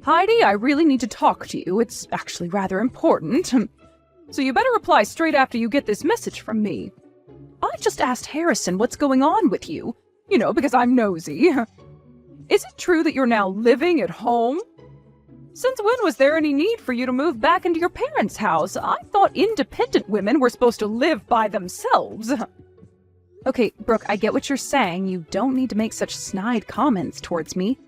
Heidi, I really need to talk to you. It's actually rather important. So you better reply straight after you get this message from me. I just asked Harrison what's going on with you. You know, because I'm nosy. Is it true that you're now living at home? Since when was there any need for you to move back into your parents' house? I thought independent women were supposed to live by themselves. Okay, Brooke, I get what you're saying. You don't need to make such snide comments towards me.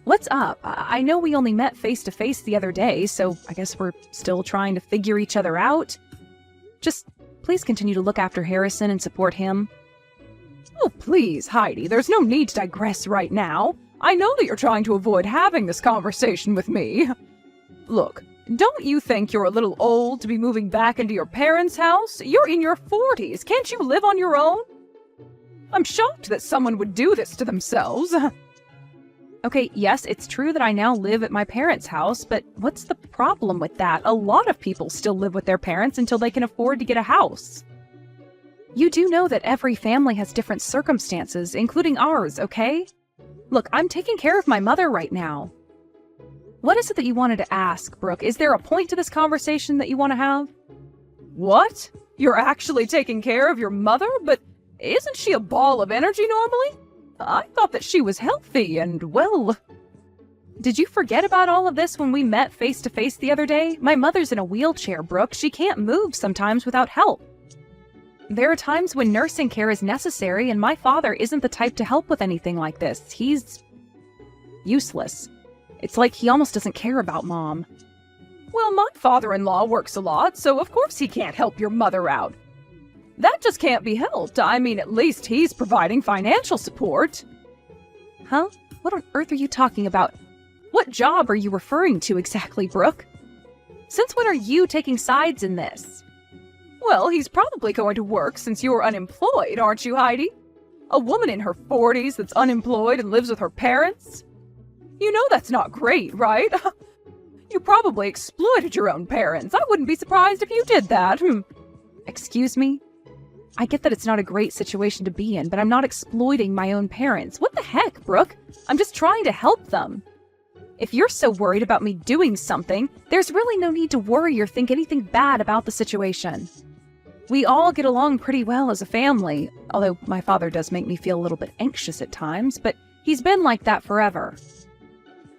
What's up? I know we only met face-to-face the other day, so I guess we're still trying to figure each other out. Just please continue to look after Harrison and support him. Oh, please, Heidi, there's no need to digress right now. I know that you're trying to avoid having this conversation with me. Look, don't you think you're a little old to be moving back into your parents' house? You're in your 40s. Can't you live on your own? I'm shocked that someone would do this to themselves. Okay, yes, it's true that I now live at my parents' house, but what's the problem with that? A lot of people still live with their parents until they can afford to get a house. You do know that every family has different circumstances, including ours, okay? Look, I'm taking care of my mother right now. What is it that you wanted to ask, Brooke? Is there a point to this conversation that you want to have? What? You're actually taking care of your mother? But isn't she a ball of energy normally? I thought that she was healthy and, well... Did you forget about all of this when we met face-to-face the other day? My mother's in a wheelchair, Brooke. She can't move sometimes without help. There are times when nursing care is necessary, and my father isn't the type to help with anything like this. He's... useless. It's like he almost doesn't care about Mom. Well, my father-in-law works a lot, so of course he can't help your mother out. That just can't be helped. I mean, at least he's providing financial support. Huh? What on earth are you talking about? What job are you referring to exactly, Brooke? Since when are you taking sides in this? Well, he's probably going to work since you're unemployed, aren't you, Heidi? A woman in her 40s that's unemployed and lives with her parents? You know that's not great, right? You probably exploited your own parents. I wouldn't be surprised if you did that. Excuse me? I get that it's not a great situation to be in, but I'm not exploiting my own parents. What the heck, Brooke? I'm just trying to help them. If you're so worried about me doing something, there's really no need to worry or think anything bad about the situation. We all get along pretty well as a family, although my father does make me feel a little bit anxious at times, but he's been like that forever.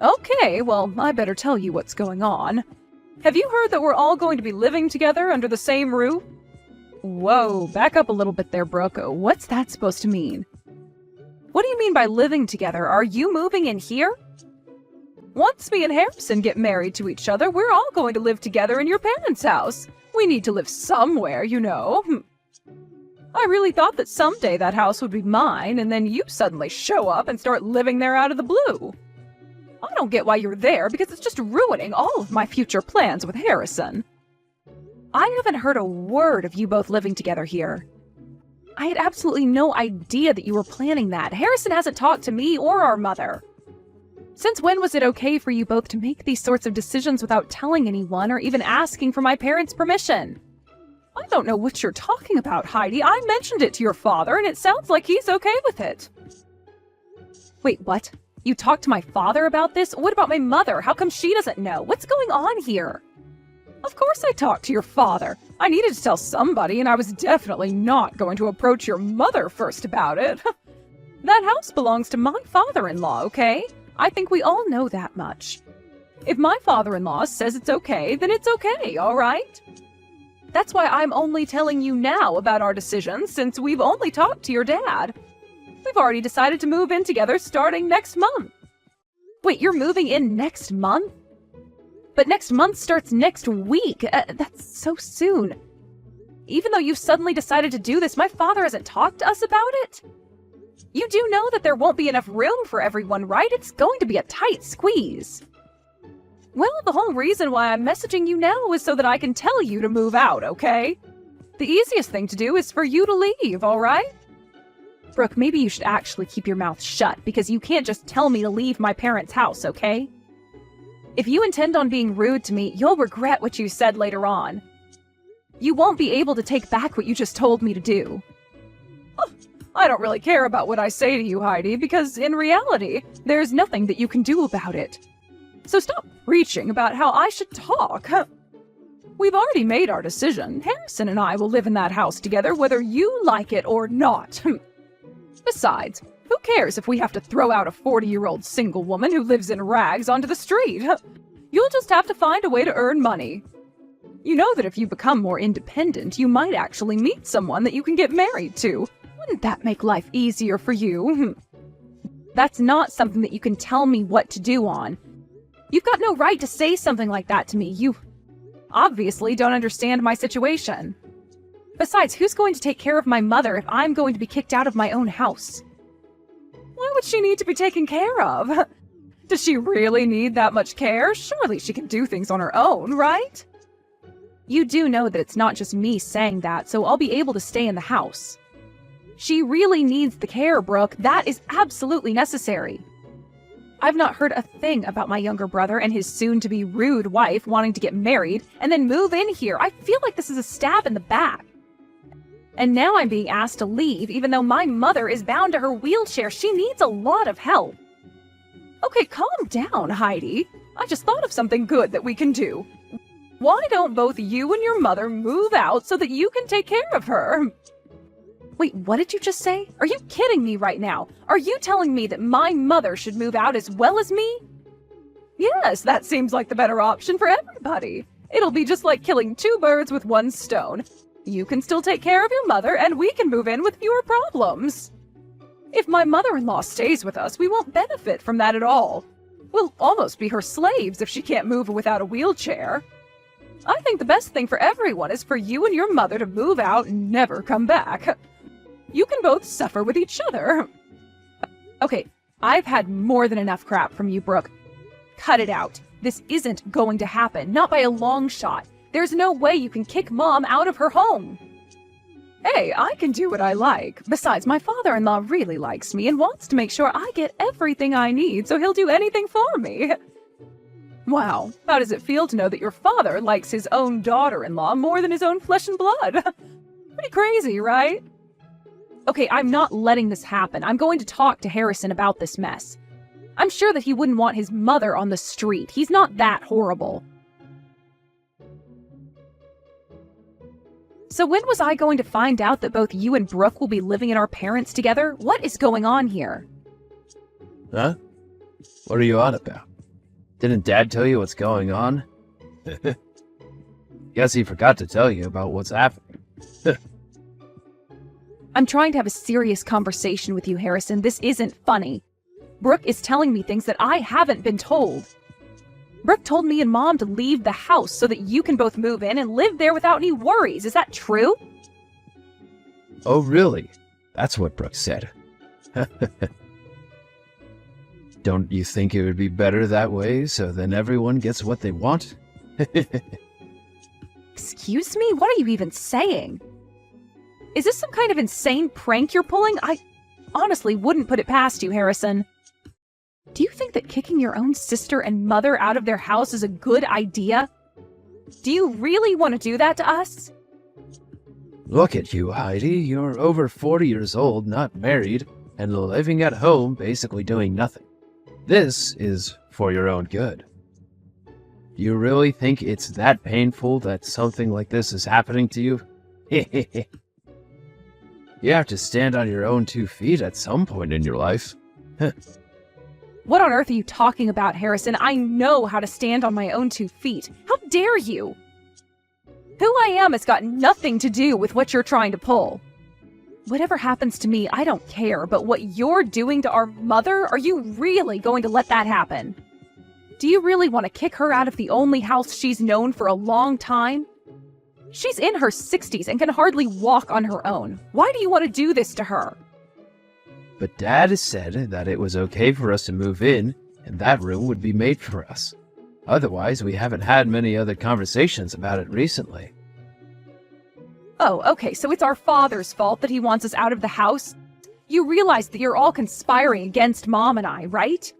Okay, well, I better tell you what's going on. Have you heard that we're all going to be living together under the same roof? Whoa, back up a little bit there, Brooke. What's that supposed to mean? What do you mean by living together? Are you moving in here? Once me and Harrison get married to each other, we're all going to live together in your parents' house. We need to live somewhere, you know. I really thought that someday that house would be mine, and then you suddenly show up and start living there out of the blue. I don't get why you're there, because it's just ruining all of my future plans with Harrison. I haven't heard a word of you both living together here. I had absolutely no idea that you were planning that. Harrison hasn't talked to me or our mother. Since when was it okay for you both to make these sorts of decisions without telling anyone or even asking for my parents' permission? I don't know what you're talking about, Heidi. I mentioned it to your father, and it sounds like he's okay with it. Wait, what? You talked to my father about this? What about my mother? How come she doesn't know? What's going on here? Of course I talked to your father. I needed to tell somebody, and I was definitely not going to approach your mother first about it. That house belongs to my father-in-law, okay? I think we all know that much. If my father-in-law says it's okay, then it's okay, all right? That's why I'm only telling you now about our decisions, since we've only talked to your dad. We've already decided to move in together starting next month. Wait, you're moving in next month? But next month starts next week. That's so soon. Even though you've suddenly decided to do this, my father hasn't talked to us about it. You do know that there won't be enough room for everyone, right? It's going to be a tight squeeze. Well, the whole reason why I'm messaging you now is so that I can tell you to move out, okay? The easiest thing to do is for you to leave, all right? Brooke, maybe you should actually keep your mouth shut, because you can't just tell me to leave my parents' house, okay? If you intend on being rude to me, you'll regret what you said later on. You won't be able to take back what you just told me to do. Oh, I don't really care about what I say to you, Heidi, because in reality, there's nothing that you can do about it. So stop preaching about how I should talk. We've already made our decision. Harrison and I will live in that house together whether you like it or not. Besides, who cares if we have to throw out a 40-year-old single woman who lives in rags onto the street? You'll just have to find a way to earn money. You know that if you become more independent, you might actually meet someone that you can get married to. Wouldn't that make life easier for you? That's not something that you can tell me what to do on. You've got no right to say something like that to me. You obviously don't understand my situation. Besides, who's going to take care of my mother if I'm going to be kicked out of my own house? Why would she need to be taken care of? Does she really need that much care? Surely she can do things on her own, right? You do know that it's not just me saying that, so I'll be able to stay in the house. She really needs the care, Brooke. That is absolutely necessary. I've not heard a thing about my younger brother and his soon-to-be rude wife wanting to get married and then move in here. I feel like this is a stab in the back. And now I'm being asked to leave even though my mother is bound to her wheelchair. She needs a lot of help. Okay, calm down, Heidi. I just thought of something good that we can do. Why don't both you and your mother move out so that you can take care of her? Wait, what did you just say? Are you kidding me right now? Are you telling me that my mother should move out as well as me? Yes, that seems like the better option for everybody. It'll be just like killing two birds with one stone. You can still take care of your mother, and we can move in with fewer problems. If my mother-in-law stays with us, we won't benefit from that at all. We'll almost be her slaves if she can't move without a wheelchair. I think the best thing for everyone is for you and your mother to move out and never come back. You can both suffer with each other. Okay, I've had more than enough crap from you, Brooke. Cut it out. This isn't going to happen, not by a long shot. There's no way you can kick Mom out of her home. Hey, I can do what I like. Besides, my father-in-law really likes me and wants to make sure I get everything I need, so he'll do anything for me. Wow, how does it feel to know that your father likes his own daughter-in-law more than his own flesh and blood? Pretty crazy, right? Okay, I'm not letting this happen. I'm going to talk to Harrison about this mess. I'm sure that he wouldn't want his mother on the street. He's not that horrible. So when was I going to find out that both you and Brooke will be living in our parents together? What is going on here? Huh? What are you on about? Didn't Dad tell you what's going on? Guess he forgot to tell you about what's happening. I'm trying to have a serious conversation with you, Harrison. This isn't funny. Brooke is telling me things that I haven't been told. Brooke told me and Mom to leave the house so that you can both move in and live there without any worries. Is that true? Oh, really? That's what Brooke said. Don't you think it would be better that way, so then everyone gets what they want? Excuse me? What are you even saying? Is this some kind of insane prank you're pulling? I honestly wouldn't put it past you, Harrison. Do you think that kicking your own sister and mother out of their house is a good idea? Do you really want to do that to us? Look at you, Heidi. You're over 40 years old, not married, and living at home, basically doing nothing. This is for your own good. Do you really think it's that painful that something like this is happening to you? You have to stand on your own 2 feet at some point in your life. What on earth are you talking about, Harrison? I know how to stand on my own 2 feet. How dare you? Who I am has got nothing to do with what you're trying to pull. Whatever happens to me, I don't care, but what you're doing to our mother, are you really going to let that happen? Do you really want to kick her out of the only house she's known for a long time? She's in her 60s and can hardly walk on her own. Why do you want to do this to her? But Dad has said that it was okay for us to move in, and that room would be made for us. Otherwise, we haven't had many other conversations about it recently. Oh, okay, so it's our father's fault that he wants us out of the house? You realize that you're all conspiring against Mom and I, right?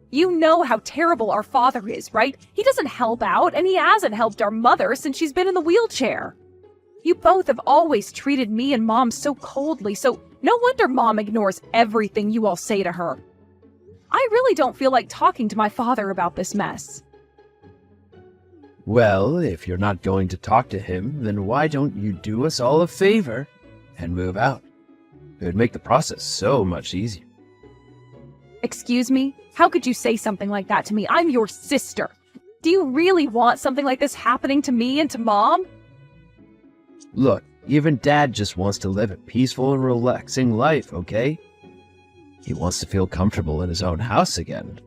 You know how terrible our father is, right? He doesn't help out, and he hasn't helped our mother since she's been in the wheelchair. You both have always treated me and Mom so coldly, so no wonder Mom ignores everything you all say to her. I really don't feel like talking to my father about this mess. Well, if you're not going to talk to him, then why don't you do us all a favor and move out? It would make the process so much easier. Excuse me? How could you say something like that to me? I'm your sister. Do you really want something like this happening to me and to Mom? Look, even Dad just wants to live a peaceful and relaxing life, okay? He wants to feel comfortable in his own house again.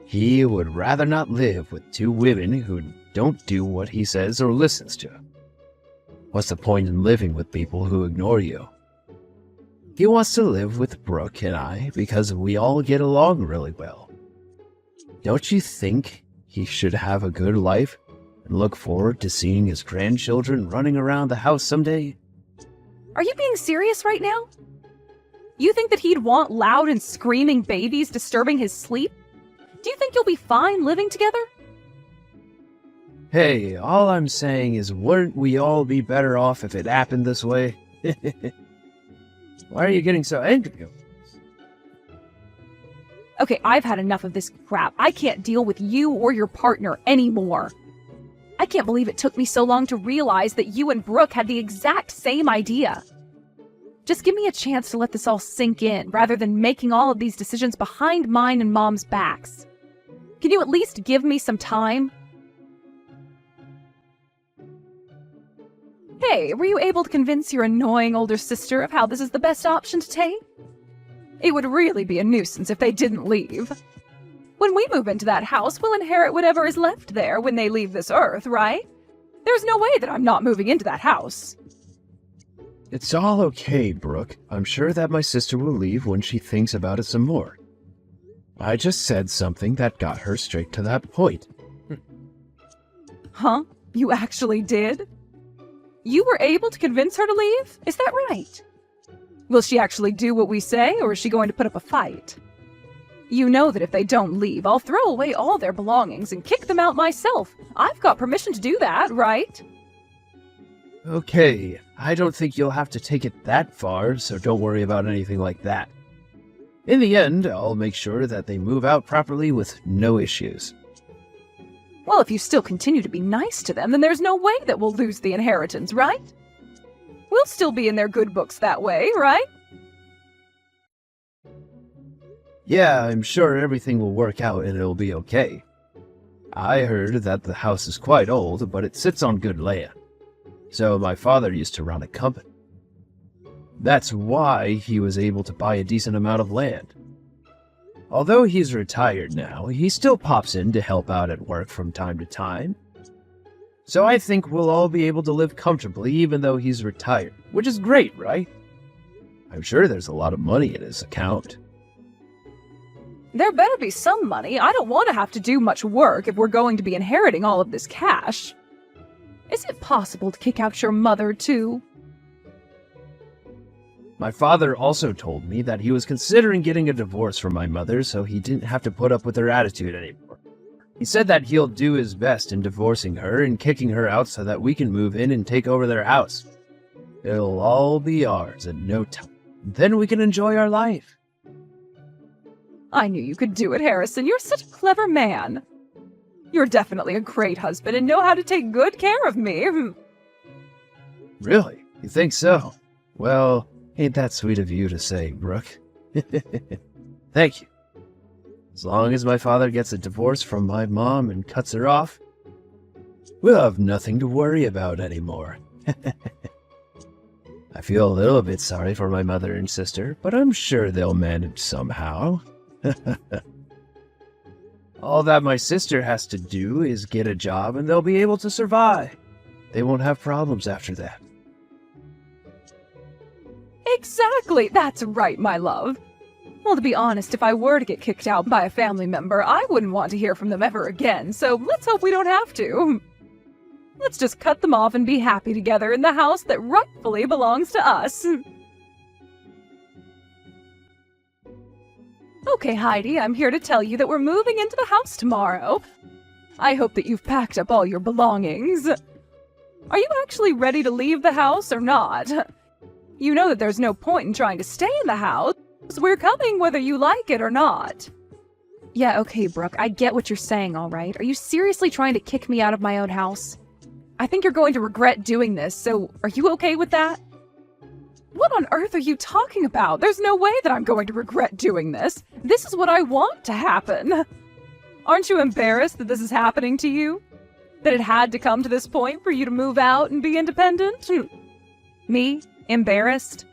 He would rather not live with two women who don't do what he says or listens to. What's the point in living with people who ignore you? He wants to live with Brooke and I because we all get along really well. Don't you think he should have a good life and look forward to seeing his grandchildren running around the house someday? Are you being serious right now? You think that he'd want loud and screaming babies disturbing his sleep? Do you think you'll be fine living together? Hey, all I'm saying is wouldn't we all be better off if it happened this way? Why are you getting so angry? Okay, I've had enough of this crap. I can't deal with you or your partner anymore. I can't believe it took me so long to realize that you and Brooke had the exact same idea. Just give me a chance to let this all sink in, rather than making all of these decisions behind mine and Mom's backs. Can you at least give me some time? Hey, were you able to convince your annoying older sister of how this is the best option to take? It would really be a nuisance if they didn't leave. When we move into that house, we'll inherit whatever is left there when they leave this earth, right? There's no way that I'm not moving into that house. It's all okay, Brooke. I'm sure that my sister will leave when she thinks about it some more. I just said something that got her straight to that point. Huh? You actually did? You were able to convince her to leave? Is that right? Will she actually do what we say, or is she going to put up a fight? You know that if they don't leave, I'll throw away all their belongings and kick them out myself. I've got permission to do that, right? Okay, I don't think you'll have to take it that far, so don't worry about anything like that. In the end, I'll make sure that they move out properly with no issues. Well, if you still continue to be nice to them, then there's no way that we'll lose the inheritance, right? We'll still be in their good books that way, right? Yeah, I'm sure everything will work out and it'll be okay. I heard that the house is quite old, but it sits on good land. So my father used to run a company. That's why he was able to buy a decent amount of land. Although he's retired now, he still pops in to help out at work from time to time. So I think we'll all be able to live comfortably even though he's retired, which is great, right? I'm sure there's a lot of money in his account. There better be some money. I don't want to have to do much work if we're going to be inheriting all of this cash. Is it possible to kick out your mother, too? My father also told me that he was considering getting a divorce from my mother so he didn't have to put up with her attitude anymore. He said that he'll do his best in divorcing her and kicking her out so that we can move in and take over their house. It'll all be ours in no time. Then we can enjoy our life. I knew you could do it, Harrison. You're such a clever man. You're definitely a great husband and know how to take good care of me. Really? You think so? Well, ain't that sweet of you to say, Brooke. Thank you. As long as my father gets a divorce from my mom and cuts her off, we'll have nothing to worry about anymore. I feel a little bit sorry for my mother and sister, but I'm sure they'll manage somehow. All that my sister has to do is get a job and they'll be able to survive. They won't have problems after that. Exactly. That's right, my love. Well, to be honest, if I were to get kicked out by a family member, I wouldn't want to hear from them ever again, so let's hope we don't have to. Let's just cut them off and be happy together in the house that rightfully belongs to us. Okay, Heidi, I'm here to tell you that we're moving into the house tomorrow. I hope that you've packed up all your belongings. Are you actually ready to leave the house or not? You know that there's no point in trying to stay in the house. We're coming whether you like it or not. Yeah, okay, Brooke, I get what you're saying, all right. Are you seriously trying to kick me out of my own house? I think you're going to regret doing this, so are you okay with that? What on earth are you talking about? There's no way that I'm going to regret doing this. This is what I want to happen. Aren't you embarrassed that this is happening to you? That it had to come to this point for you to move out and be independent? Me? Embarrassed?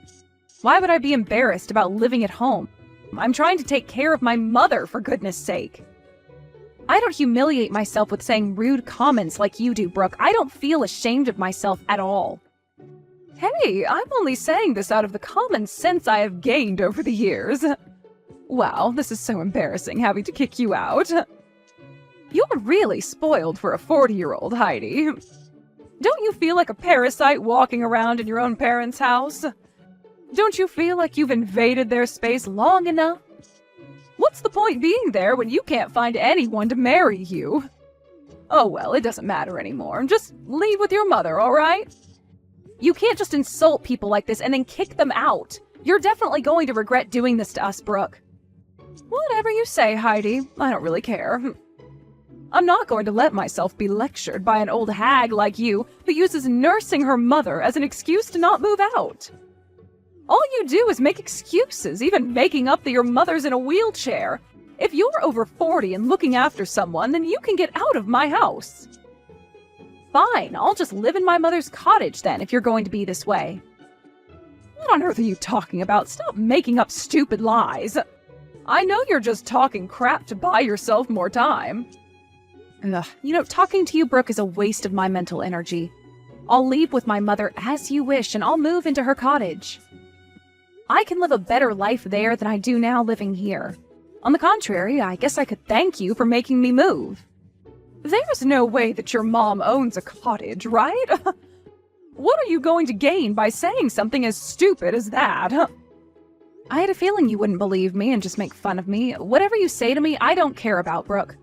Why would I be embarrassed about living at home? I'm trying to take care of my mother, for goodness sake. I don't humiliate myself with saying rude comments like you do, Brooke. I don't feel ashamed of myself at all. Hey, I'm only saying this out of the common sense I have gained over the years. Wow, this is so embarrassing having to kick you out. You're really spoiled for a 40-year-old, Heidi. Don't you feel like a parasite walking around in your own parents' house? Don't you feel like you've invaded their space long enough? What's the point being there when you can't find anyone to marry you? Oh well, it doesn't matter anymore. Just leave with your mother, all right? You can't just insult people like this and then kick them out. You're definitely going to regret doing this to us, Brooke. Whatever you say, Heidi. I don't really care. I'm not going to let myself be lectured by an old hag like you who uses nursing her mother as an excuse to not move out. All you do is make excuses, even making up that your mother's in a wheelchair. If you're over 40 and looking after someone, then you can get out of my house. Fine, I'll just live in my mother's cottage then, if you're going to be this way. What on earth are you talking about? Stop making up stupid lies. I know you're just talking crap to buy yourself more time. Ugh, talking to you, Brooke, is a waste of my mental energy. I'll leave with my mother as you wish, and I'll move into her cottage. I can live a better life there than I do now living here. On the contrary, I guess I could thank you for making me move. There's no way that your mom owns a cottage, right? What are you going to gain by saying something as stupid as that? I had a feeling you wouldn't believe me and just make fun of me. Whatever you say to me, I don't care about, Brooke.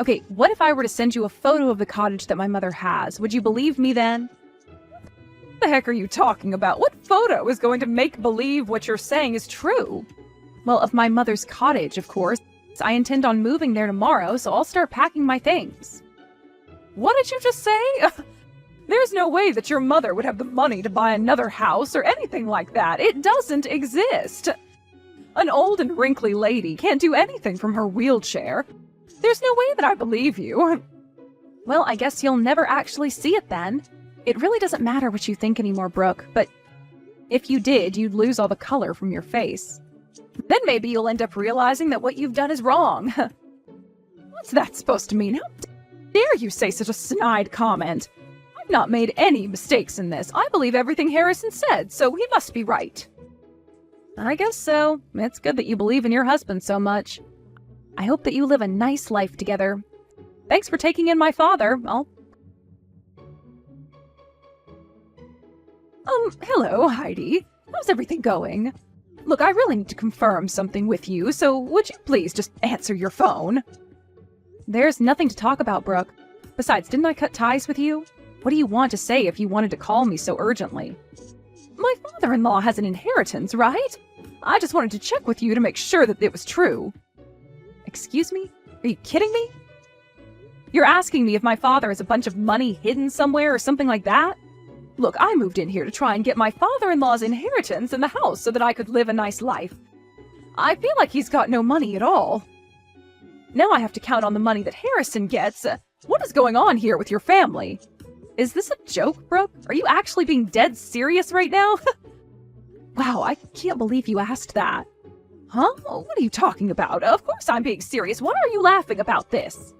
Okay, what if I were to send you a photo of the cottage that my mother has? Would you believe me then? What the heck are you talking about? What photo is going to make believe what you're saying is true? Well, of my mother's cottage, of course. I intend on moving there tomorrow, so I'll start packing my things. What did you just say? There's no way that your mother would have the money to buy another house or anything like that. It doesn't exist. An old and wrinkly lady can't do anything from her wheelchair. There's no way that I believe you. Well, I guess you'll never actually see it then. It really doesn't matter what you think anymore, Brooke, but if you did, you'd lose all the color from your face. Then maybe you'll end up realizing that what you've done is wrong. What's that supposed to mean? How dare you say such a snide comment? I've not made any mistakes in this. I believe everything Harrison said, so he must be right. I guess so. It's good that you believe in your husband so much. I hope that you live a nice life together. Thanks for taking in my father. Hello, Heidi. How's everything going? Look, I really need to confirm something with you, so would you please just answer your phone? There's nothing to talk about, Brooke. Besides, didn't I cut ties with you? What do you want to say if you wanted to call me so urgently? My father-in-law has an inheritance, right? I just wanted to check with you to make sure that it was true. Excuse me? Are you kidding me? You're asking me if my father has a bunch of money hidden somewhere or something like that? Look, I moved in here to try and get my father-in-law's inheritance in the house so that I could live a nice life. I feel like he's got no money at all. Now I have to count on the money that Harrison gets. What is going on here with your family? Is this a joke, Brooke? Are you actually being dead serious right now? Wow, I can't believe you asked that. Huh? What are you talking about? Of course I'm being serious. Why are you laughing about this?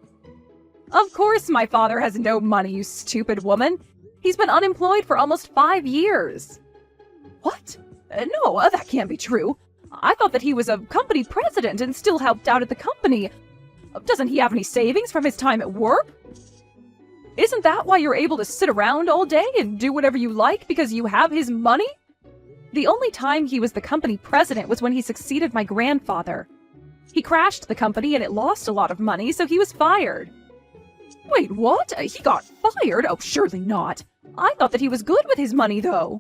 Of course my father has no money, you stupid woman. He's been unemployed for almost 5 years. What? No, that can't be true. I thought that he was a company president and still helped out at the company. Doesn't he have any savings from his time at work? Isn't that why you're able to sit around all day and do whatever you like because you have his money? The only time he was the company president was when he succeeded my grandfather. He crashed the company and it lost a lot of money, so he was fired. Wait, what? He got fired? Oh, surely not. I thought that he was good with his money, though.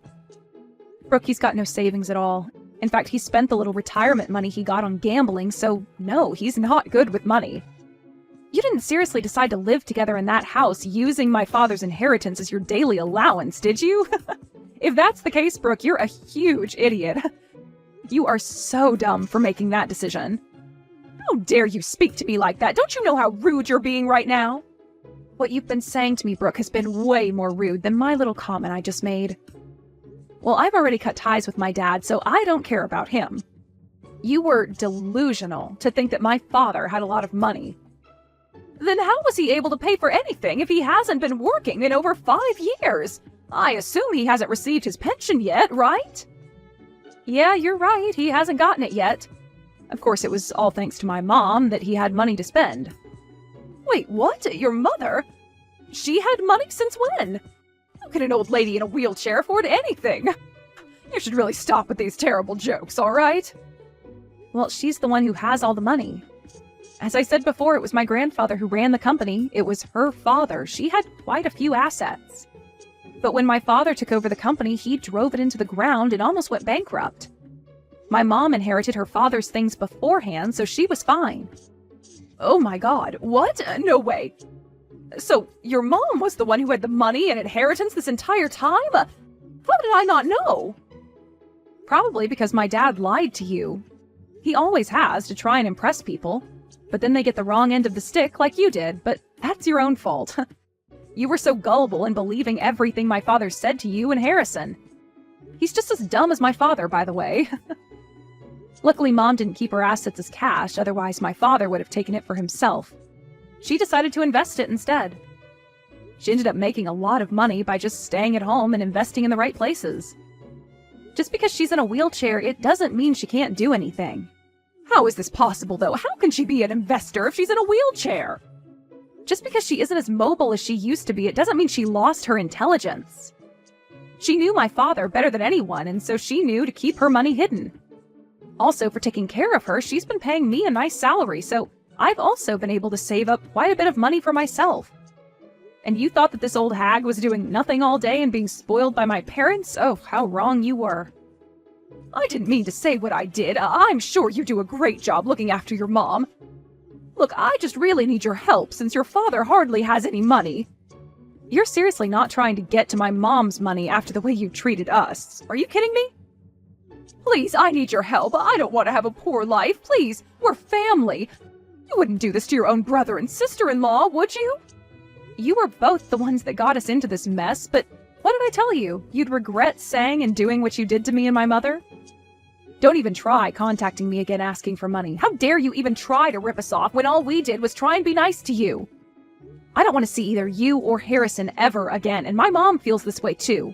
Brooke, he's got no savings at all. In fact, he spent the little retirement money he got on gambling, so no, he's not good with money. You didn't seriously decide to live together in that house using my father's inheritance as your daily allowance, did you? If that's the case, Brooke, you're a huge idiot. You are so dumb for making that decision. How dare you speak to me like that? Don't you know how rude you're being right now? What you've been saying to me, Brooke, has been way more rude than my little comment I just made. Well, I've already cut ties with my dad, so I don't care about him. You were delusional to think that my father had a lot of money. Then how was he able to pay for anything if he hasn't been working in over 5 years? I assume he hasn't received his pension yet, right? Yeah, you're right. He hasn't gotten it yet. Of course, it was all thanks to my mom that he had money to spend. Wait, what? Your mother? She had money since when? How could an old lady in a wheelchair afford anything? You should really stop with these terrible jokes, all right? Well, she's the one who has all the money. As I said before, it was my grandfather who ran the company. It was her father. She had quite a few assets. But when my father took over the company, he drove it into the ground and almost went bankrupt. My mom inherited her father's things beforehand, so she was fine. Oh my God, what? No way. So your mom was the one who had the money and inheritance this entire time? How did I not know? Probably because my dad lied to you. He always has to try and impress people. But then they get the wrong end of the stick like you did, but that's your own fault. You were so gullible in believing everything my father said to you and Harrison. He's just as dumb as my father, by the way. Luckily, Mom didn't keep her assets as cash, otherwise my father would have taken it for himself. She decided to invest it instead. She ended up making a lot of money by just staying at home and investing in the right places. Just because she's in a wheelchair, it doesn't mean she can't do anything. How is this possible, though? How can she be an investor if she's in a wheelchair? Just because she isn't as mobile as she used to be, it doesn't mean she lost her intelligence. She knew my father better than anyone, and so she knew to keep her money hidden. Also, for taking care of her, she's been paying me a nice salary, so I've also been able to save up quite a bit of money for myself. And you thought that this old hag was doing nothing all day and being spoiled by my parents? Oh, how wrong you were. I didn't mean to say what I did. I'm sure you do a great job looking after your mom. Look, I just really need your help since your father hardly has any money. You're seriously not trying to get to my mom's money after the way you treated us. Are you kidding me? Please, I need your help. I don't want to have a poor life. Please, we're family. You wouldn't do this to your own brother and sister-in-law, would you? You were both the ones that got us into this mess, but what did I tell you? You'd regret saying and doing what you did to me and my mother? Don't even try contacting me again asking for money. How dare you even try to rip us off when all we did was try and be nice to you? I don't want to see either you or Harrison ever again, and my mom feels this way too.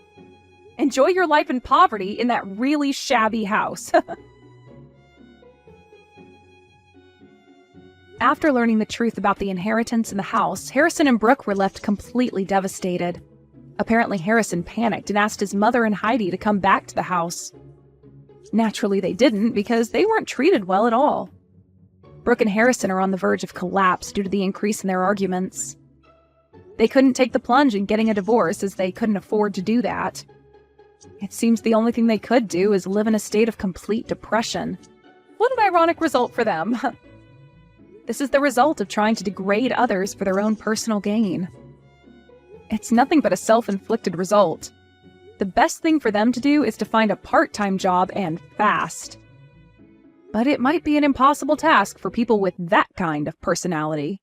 Enjoy your life in poverty in that really shabby house. After learning the truth about the inheritance in the house, Harrison and Brooke were left completely devastated. Apparently, Harrison panicked and asked his mother and Heidi to come back to the house. Naturally, they didn't because they weren't treated well at all. Brooke and Harrison are on the verge of collapse due to the increase in their arguments. They couldn't take the plunge in getting a divorce as they couldn't afford to do that. It seems the only thing they could do is live in a state of complete depression. What an ironic result for them. This is the result of trying to degrade others for their own personal gain. It's nothing but a self-inflicted result. The best thing for them to do is to find a part-time job and fast. But it might be an impossible task for people with that kind of personality.